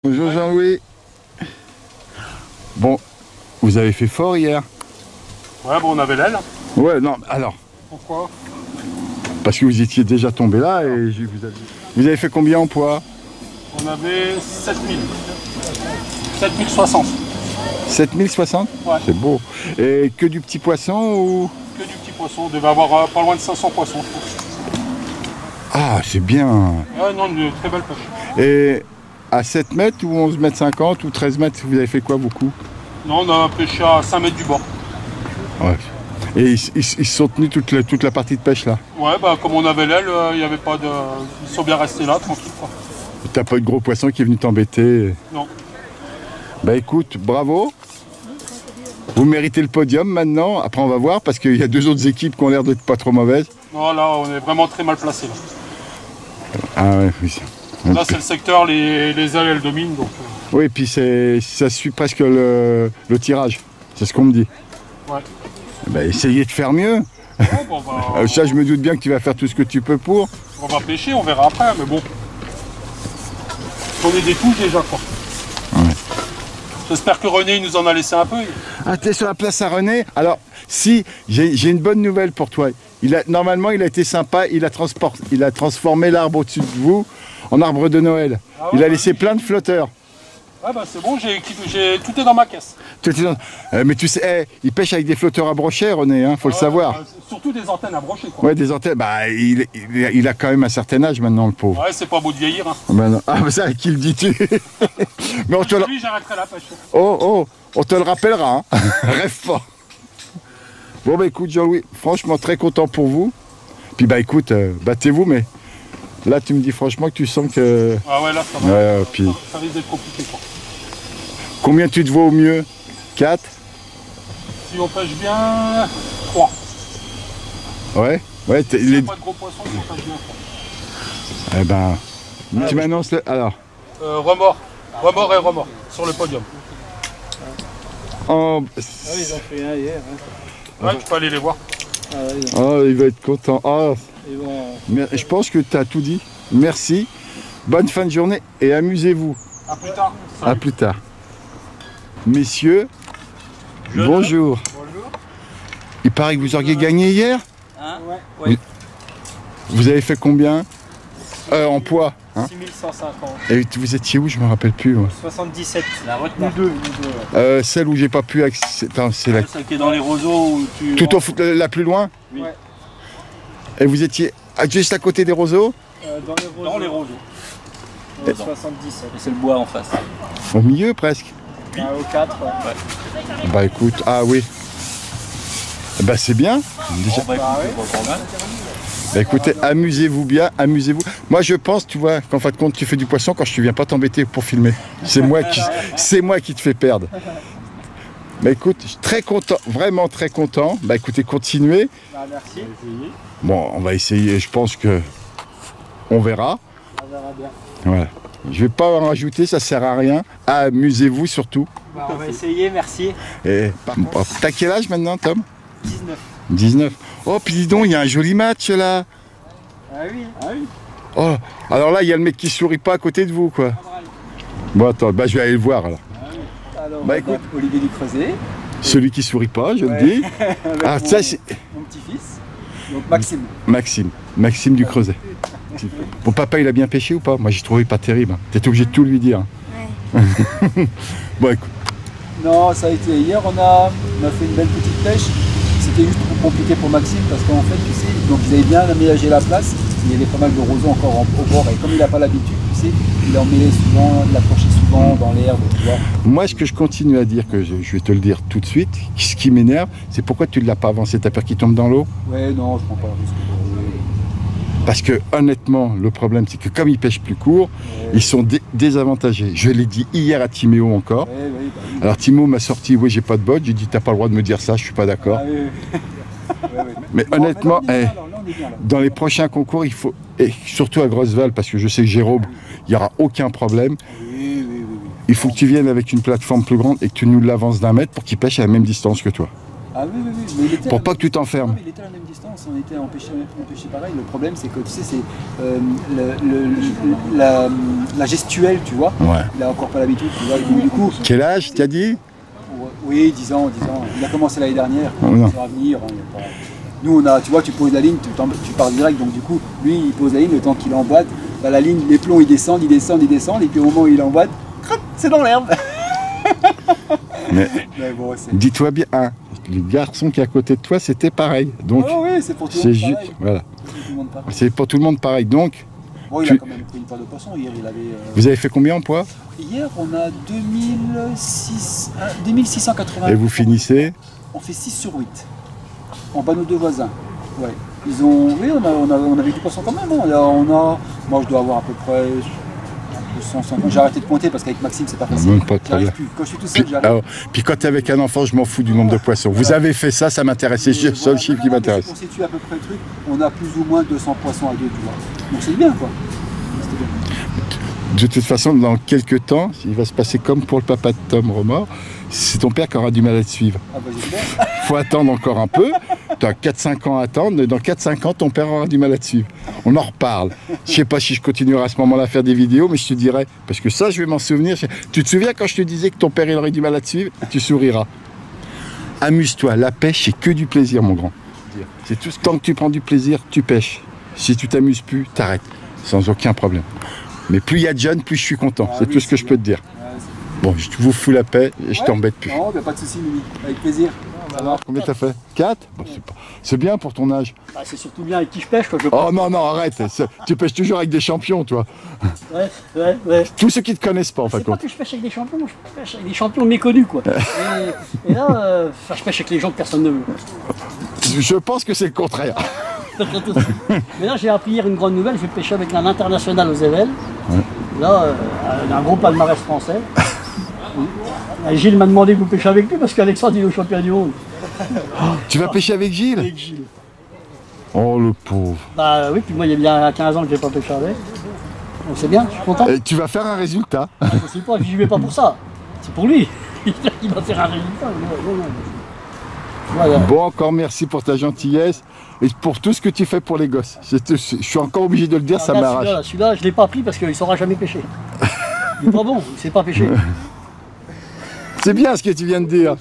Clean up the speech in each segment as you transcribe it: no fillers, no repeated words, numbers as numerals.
Bonjour Jean-Louis. Bon, vous avez fait fort hier? Ouais, bon, on avait l'aile. Ouais, non, alors. Pourquoi? Parce que vous étiez déjà tombé là et vous avez fait combien en poids? On avait 7000. 7060. 7060? Ouais. C'est beau. Et que du petit poisson ou? Que du petit poisson. On devait avoir pas loin de 500 poissons, je pense. Ah, c'est bien. Ouais, non, une très belle pêche. Et à 7 mètres ou 11 mètres 50 ou 13 mètres, vous avez fait quoi beaucoup? Non, on a pêché à 5 mètres du bord. Ouais. Et ils se sont tenus toute la partie de pêche là? Ouais, bah comme on avait l'aile, il n'y avait pas de... Ils sont bien restés là, tranquille, quoi. T'as pas eu de gros poisson qui est venu t'embêter? Non. Bah écoute, bravo. Vous méritez le podium maintenant. Après on va voir parce qu'il y a deux autres équipes qui ont l'air d'être pas trop mauvaises. Non, là, on est vraiment très mal placés, là. Ah ouais, oui. Là, c'est le secteur, les ailes, elles dominent, donc... Oui, puis ça suit presque le tirage. C'est ce qu'on me dit. Ouais. Bah essayez de faire mieux. Ouais, bon, bah, Ça, je me doute bien que tu vas faire tout ce que tu peux pour. on va pêcher, on verra après, mais bon. On est des touches déjà, quoi. Ouais. J'espère que René, il nous en a laissé un peu. Ah, t'es sur la place à René? Alors, si, j'ai une bonne nouvelle pour toi. Normalement, il a été sympa, il a transformé l'arbre au-dessus de vous en arbre de Noël. Ah ouais, Il a bah laissé oui. plein de flotteurs. Ah bah c'est bon, tout est dans ma caisse. Mais tu sais, il pêche avec des flotteurs à brochet, René, hein, faut le savoir. Surtout des antennes à brocher, quoi. Ouais, des antennes. Bah, il a quand même un certain âge maintenant, le pauvre. Ouais, c'est pas beau de vieillir, hein. Ben non. Ah, mais ça, qui le dis-tu? Mais on te le... Lui, j'arrêterai la pêche. Oh, on te le rappellera, hein. Rêve pas. Bon, bah écoute, Jean-Louis, franchement, très content pour vous. Puis, bah écoute, battez-vous, mais là, tu me dis franchement que tu sens que... Ah ouais, là, ça va. Ouais, puis... Ça risque d'être compliqué, quoi. Combien tu te vois au mieux? 4? Si on pêche bien, 3. Ouais. Ouais, S'il n'y a pas de gros poissons, si on pêche bien 3. Eh ben, tu m'annonces le... Alors, Remords et remords, sur le podium. oh, Ah, ils ont fait un hier. Hein. Ouais, tu peux aller les voir. Ah, ouais, oh, il va être content. Oh, ils vont... mais je pense que tu as tout dit. Merci. Bonne fin de journée et amusez-vous. À plus tard. À Salut. plus tard. Messieurs, bonjour. Bonjour. Il paraît que vous auriez gagné hier. Hein? Ouais. Vous avez fait combien en poids, hein? 6150. Et vous étiez où? Je me rappelle plus. Moi. 77. La retenue. Celle où j'ai pas pu accéder. C'est la... Celle qui est dans les roseaux où tu... Tout la plus loin. Oui. Ouais. Et vous étiez juste à côté des roseaux? Dans les roseaux. 77. Et c'est le bois en face. Au milieu presque. Oui. Au 4. Ouais. Bah écoute, ah oui. Bah c'est bien. Déjà. Bon, bah, écoute, Bah écoutez, amusez-vous bien, amusez-vous. Moi je pense, tu vois, qu'en fin de compte tu fais du poisson quand je ne viens pas t'embêter pour filmer. C'est moi qui te fais perdre. Bah écoute, je suis très content, vraiment très content. Bah écoutez, continuez. Bah, merci. Bon, on va essayer, je pense que on verra. On verra bien. Voilà. Je vais pas en rajouter, ça sert à rien. Amusez-vous surtout. Bah, on va essayer, merci. Et t'as quel âge maintenant, Tom? 19. 19. Oh, puis dis donc, il y a un joli match là. Ah oui. Ah oui. Oh, alors là, il y a le mec qui sourit pas à côté de vous, quoi. Bon, attends, bah je vais aller le voir alors. Ah oui. Alors, Bah, écoute. Olivier Ducreuset. Celui qui sourit pas, je Ouais. le dis. Avec Ah, mon, ça, c'est mon petit-fils. Donc Maxime. Maxime du Creuset. Bon, papa, il a bien pêché ou pas? Moi, j'ai trouvé pas terrible. T'étais obligé de tout lui dire. Ouais. Bon, écoute. Non, ça a été hier, on a fait une belle petite pêche. C'était juste trop compliqué pour Maxime parce qu'en fait, tu sais, donc ils avaient bien aménagé la place. Il y avait pas mal de roseaux encore au bord et comme il n'a pas l'habitude, tu sais, il en mêlait souvent, il approchait souvent dans l'herbe, tu vois. Moi, ce que je continue à dire, que je vais te le dire tout de suite, ce qui m'énerve, c'est pourquoi tu ne l'as pas avancé. T'as peur qu'il tombe dans l'eau? Ouais, non, je prends pas le risque. Parce que honnêtement, le problème, c'est que comme ils pêchent plus court, ils sont désavantagés. Je l'ai dit hier à Timéo encore. Bah oui. Alors Timo m'a sorti, oui, j'ai pas de botte. J'ai dit, t'as pas le droit de me dire ça, je suis pas d'accord. Ah, oui. Mais Bon, honnêtement, mais là, on est bien, là. dans les prochains concours, il faut, et surtout à Grosseval, parce que je sais que Jérôme, il n'y aura aucun problème. Oui. Il faut que tu viennes avec une plateforme plus grande et que tu nous l'avances d'1 mètre pour qu'il pêche à la même distance que toi. Ah oui, oui, oui. Mais il était Pour pas que tu t'enfermes. Non, mais il était à la même distance, on était empêchés pareil. Le problème, c'est que tu sais, c'est la gestuelle, tu vois. Ouais. Il a encore pas l'habitude, tu vois. Donc, du coup, Quel âge, t'as dit? oui, 10 ans. Il a commencé l'année dernière. Oh, non. Ça va venir. Hein, il y a pas... Nous, on a, tu vois, tu poses la ligne, tu pars direct. Donc, du coup, lui, il pose la ligne, le temps qu'il emboîte. Bah, la ligne, les plombs, ils descendent. Et puis, au moment où il emboîte, c'est dans l'herbe. Mais Bon, dis-toi bien, hein, le garçon qui est à côté de toi, c'était pareil. Donc, oh, oui, c'est pour tout le c'est monde juste, pareil. voilà. C'est pour tout le monde pareil. C'est pour tout le monde pareil. Donc, Bon, il a quand même pris une part de poisson. Hier, il avait... vous avez fait combien en poids? Hier, on a 2680. Et vous finissez? On fait 6 sur 8. En bas nos deux voisins. Ouais. Ils ont... Oui, on avait du poisson quand même. Hein. Moi, je dois avoir à peu près 150. J'ai arrêté de compter parce qu'avec Maxime, c'est pas facile. Même pas de J'arrive problème. plus. Quand je suis tout seul, Puis, j'arrive. alors, puis quand tu es avec un enfant, je m'en fous du nombre de poissons. Vous avez fait ça, ça m'intéresse. C'est le seul chiffre qui m'intéresse. On situe à peu près le truc. On a plus ou moins 200 poissons à deux, tu vois. Donc c'est bien, quoi. C'était bien. De toute façon, dans quelques temps, il va se passer comme pour le papa de Tom Remord. C'est ton père qui aura du mal à te suivre. Ah bah j'espère. Il faut attendre encore un peu. Tu as 4-5 ans à attendre. Et dans 4-5 ans, ton père aura du mal à te suivre. On en reparle. Je sais pas si je continuerai à ce moment-là à faire des vidéos, mais je te dirai. Parce que ça, je vais m'en souvenir. Tu te souviens quand je te disais que ton père il aurait du mal à te suivre? Tu souriras. Amuse-toi. La pêche, c'est que du plaisir, mon grand. C'est tout. Tant que tu prends du plaisir, tu pêches. Si tu t'amuses plus, t'arrêtes. Sans aucun problème. Mais plus il y a de jeunes, plus je suis content. Ah c'est oui, tout ce que je peux te dire. Bon, je vous fous la paix et je t'embête plus. Non, pas de soucis, Mimi. Avec plaisir. Ça va. Combien t'as fait? 4? Bon, c'est bien pour ton âge. Bah, c'est surtout bien avec qui je pêche, quoi. Oh non, non, arrête. Tu pêches toujours avec des champions, toi. Ouais. Tous ceux qui te connaissent pas, en fin de C'est pas compte. que je pêche avec des champions, je pêche avec des champions méconnus, quoi. Et là, je pêche avec les gens que personne ne veut. Je pense que c'est le contraire. Mais là, j'ai appris hier une grande nouvelle, je vais pêcher avec un international aux Évelles. Ouais. Là, un gros palmarès français. Et Gilles m'a demandé de vous pêcher avec lui parce qu'Alexandre il est au championnat du monde. Tu vas pêcher avec Gilles? Avec Gilles. Oh, le pauvre. Bah oui, puis moi il y a bien 15 ans que j'ai pas pêché avec. Donc c'est bien, je suis content. Et tu vas faire un résultat. Je sais pas, j'y vais pas pour ça. C'est pour lui. Il va faire un résultat. Voilà. Bon, encore merci pour ta gentillesse et pour tout ce que tu fais pour les gosses. Je suis encore obligé de le dire, ça Là, m'arrache. celui-là, je l'ai pas pris parce qu'il saura jamais pêcher. Il est pas bon, il sait pas pêcher. C'est bien ce que tu viens de dire.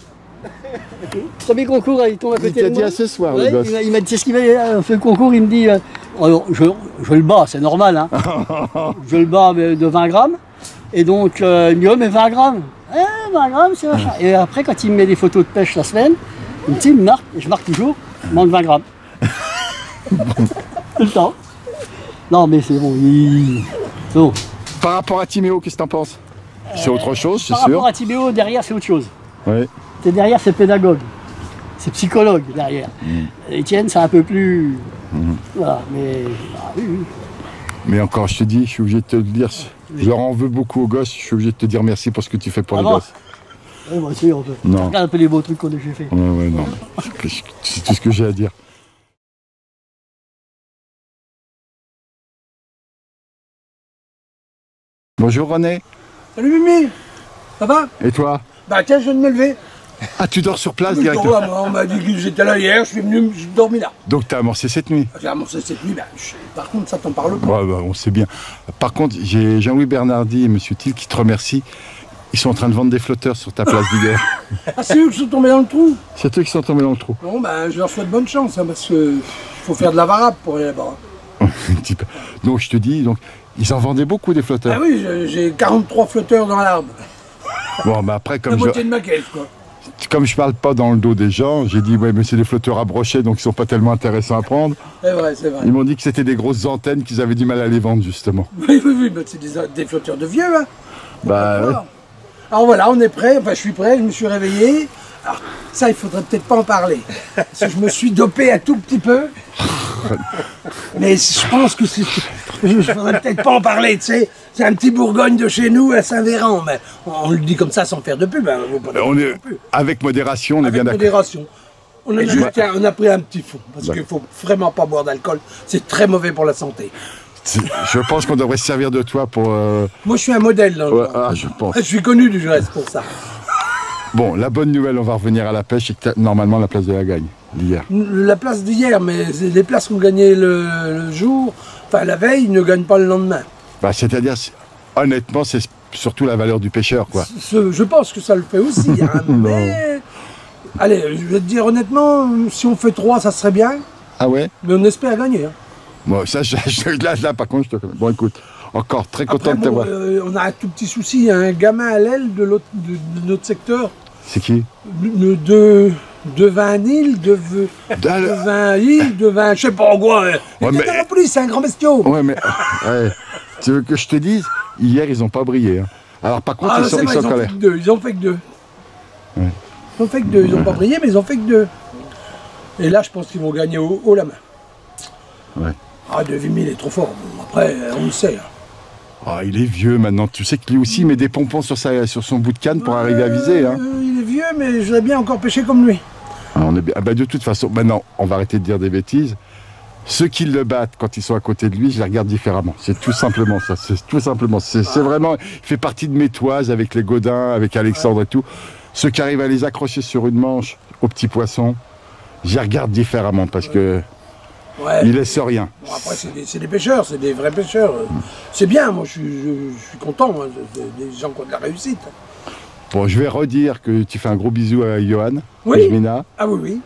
Premier concours, il tombe à Il côté t'a de dit moi. à ce soir, Ouais, le gosse. il m'a dit, c'est ce qu'il m'a fait le concours, il me dit, alors, je le bats, c'est normal, hein. Je le bats de 20 grammes, et donc il me dit, oh, mais 20 grammes, 20 grammes, c'est machin. Et après, quand il me met des photos de pêche la semaine, il me dit, il me marque, et je marque toujours, il manque 20 grammes. Tout le temps. Non, mais c'est bon, c'est bon. Par rapport à Timéo, qu'est-ce que t'en penses? C'est autre chose, c'est Par sûr. rapport à Tibéo, derrière, c'est autre chose. Oui. Derrière, c'est pédagogue. C'est psychologue, derrière. Étienne, c'est un peu plus... Voilà, mais... oui. Mais encore, je te dis, je suis obligé de te le dire. Je leur en veux beaucoup aux gosses. Je suis obligé de te dire merci pour ce que tu fais pour les bon gosses. Ouais, moi aussi, on peut. Non. Regarde un peu les beaux trucs que j'ai fait. Ouais, non. C'est tout ce que j'ai à dire. Bonjour René. Salut Mimi, ça va? Et toi? Bah tiens, je viens de me lever. Ah, tu dors sur place Je dors directement? là, moi, on m'a dit que j'étais là hier, je suis venu, j'ai dormi là. Donc t'as amorcé cette nuit? J'ai amorcé cette nuit, par contre ça t'en parle pas. Ouais, bah, on sait bien. Par contre, j'ai Jean-Louis Bernardi et Monsieur Thiel qui te remercient. Ils sont en train de vendre des flotteurs sur ta place d'hiver. Ah c'est eux qui sont tombés dans le trou? C'est eux qui sont tombés dans le trou. Bon bah je leur souhaite bonne chance, hein, parce que faut faire de la varable pour aller là-bas. Un petit peu. Donc je te dis, donc ils en vendaient beaucoup des flotteurs. Ah oui, j'ai 43 flotteurs dans l'arbre. Bon, bah après, La moitié de ma caisse quoi. comme je parle pas dans le dos des gens, j'ai dit, ouais, mais c'est des flotteurs à brochet, donc ils sont pas tellement intéressants à prendre. C'est vrai, c'est vrai. Ils m'ont dit que c'était des grosses antennes, qu'ils avaient du mal à les vendre, justement. Oui, bah, c'est des flotteurs de vieux, hein. Bah, ouais. Alors voilà, on est prêt, enfin je suis prêt, je me suis réveillé. Alors ça, il faudrait peut-être pas en parler. Parce que je me suis dopé un tout petit peu. Mais je pense que je faudrait peut-être pas en parler, tu sais. C'est un petit Bourgogne de chez nous à Saint-Véran. Mais on le dit comme ça sans faire de pub. Hein, On est, avec modération, on est bien avec d'accord. modération. On a juste on a pris un petit fond. Parce qu'il faut vraiment pas boire d'alcool. C'est très mauvais pour la santé. Je pense qu'on devrait se servir de toi pour... Moi, je suis un modèle. Dans ouais, ah, je pense. Je suis connu du reste pour ça. Bon, la bonne nouvelle, on va revenir à la pêche, c'est que normalement la place de la gagne, d'hier. La place d'hier, mais les places qu'on gagnait le jour, enfin la veille, ne gagnent pas le lendemain. Bah, c'est-à-dire, honnêtement, c'est surtout la valeur du pêcheur, quoi. Je pense que ça le fait aussi, hein, mais... Allez, je vais te dire honnêtement, si on fait 3, ça serait bien, Ah ouais? mais on espère gagner. Hein. Bon, ça, là, par contre, je te connais. Bon, écoute, encore très content Après, de t'avoir. on a un tout petit souci, il y a un gamin à l'aile de notre secteur, C'est qui? de 20 îles, de 20 îles, de 20, je sais pas quoi. Il mais- était rempli, c'est un grand bestiau. Ouais, mais... ouais. Tu veux que je te dise? Hier, ils ont pas brillé. Hein. Alors, par contre, ils sont c'est vrai, en ils ont colère. fait que 2, ils ont fait que 2. Ouais. Ils ont fait que 2, ils ont pas brillé, mais ils ont fait que 2. Et là, je pense qu'ils vont gagner haut la main. Ouais. Ah, De Vimy, il est trop fort. Bon, après, on le sait. Hein. Ah, il est vieux maintenant. Tu sais que lui aussi, il met des pompons sur son bout de canne pour arriver à viser. Hein. Il est vieux, mais je voudrais bien encore pêcher comme lui. Ah, on est bien. Ah, bah, de toute façon, maintenant, on va arrêter de dire des bêtises. Ceux qui le battent quand ils sont à côté de lui, je les regarde différemment. C'est tout simplement ça. C'est tout simplement. C'est vraiment. Il fait partie de mes toises avec les Godins, avec Alexandre et tout. Ceux qui arrivent à les accrocher sur une manche aux petits poissons, je les regarde différemment parce que Ouais. ils laissent rien. Bon, après, c'est des pêcheurs, c'est des vrais pêcheurs. C'est bien, moi, je suis content. Hein. C'est des gens qui ont de la réussite. Bon, je vais redire que tu fais un gros bisou à Johan, Oui. Yasmina. Ah oui, oui.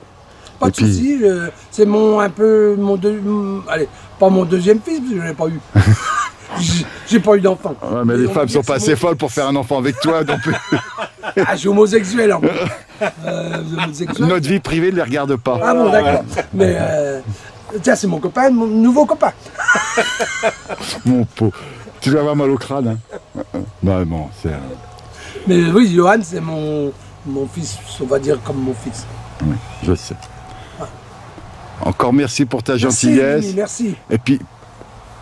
Pas Et de puis- souci. C'est allez, pas mon deuxième fils, parce que je n'ai pas eu. J'ai pas eu d'enfant. Ouais, mais Et les on femmes dit sont que pas c'est assez folles pour faire un enfant avec toi. Donc Ah, je suis homosexuel en plus. Homosexuel. notre vie privée ne les regarde pas. Ah bon, d'accord. Mais tiens, c'est mon copain, mon nouveau copain. Mon pot. Tu vas avoir mal au crâne. Hein. Non, bon, c'est. Mais oui, Johan, c'est mon fils, on va dire comme mon fils. Oui, je sais. Encore merci pour ta Merci, gentillesse. Rémi, merci. Et puis,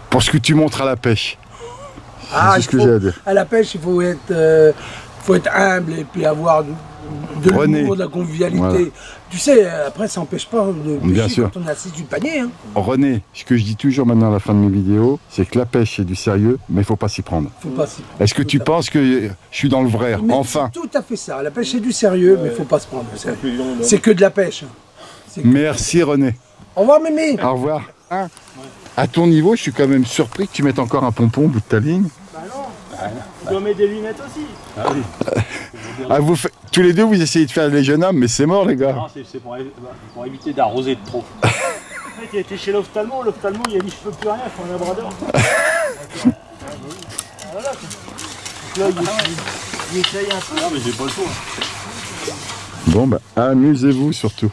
pour ce que tu montres à la pêche. Ah, c'est il ce que faut- j'ai à dire. À la pêche, il faut être humble et puis avoir de René. l'humour, de la convivialité. Voilà. Tu sais, après, ça n'empêche pas de Bien pêcher sûr. quand on est assis du panier. Hein. René, ce que je dis toujours maintenant à la fin de mes vidéos, c'est que la pêche, c'est du sérieux, mais il faut pas s'y prendre. Faut pas s'y- Est-ce que Tout tu à- penses que je suis dans le vrai? Mais Enfin. c'est tout à fait ça. La pêche, c'est du sérieux, mais il faut pas se prendre. C'est que de la pêche. C'est que- Merci René. Au revoir, Mimi. Au revoir. Hein, à ton niveau, je suis quand même surpris que tu mettes encore un pompon au bout de ta ligne. Tu dois mettre des lunettes aussi. Ah, tous les deux, vous essayez de faire les jeunes hommes, mais c'est mort, les gars. Non, c'est pour éviter d'arroser de trop. En fait, il était chez l'ophtalmo, il a dit je peux plus rien, je suis un labrador. Voilà. Donc là, il essaye un peu. Non, mais j'ai pas le choix. Bon, bah, amusez-vous surtout.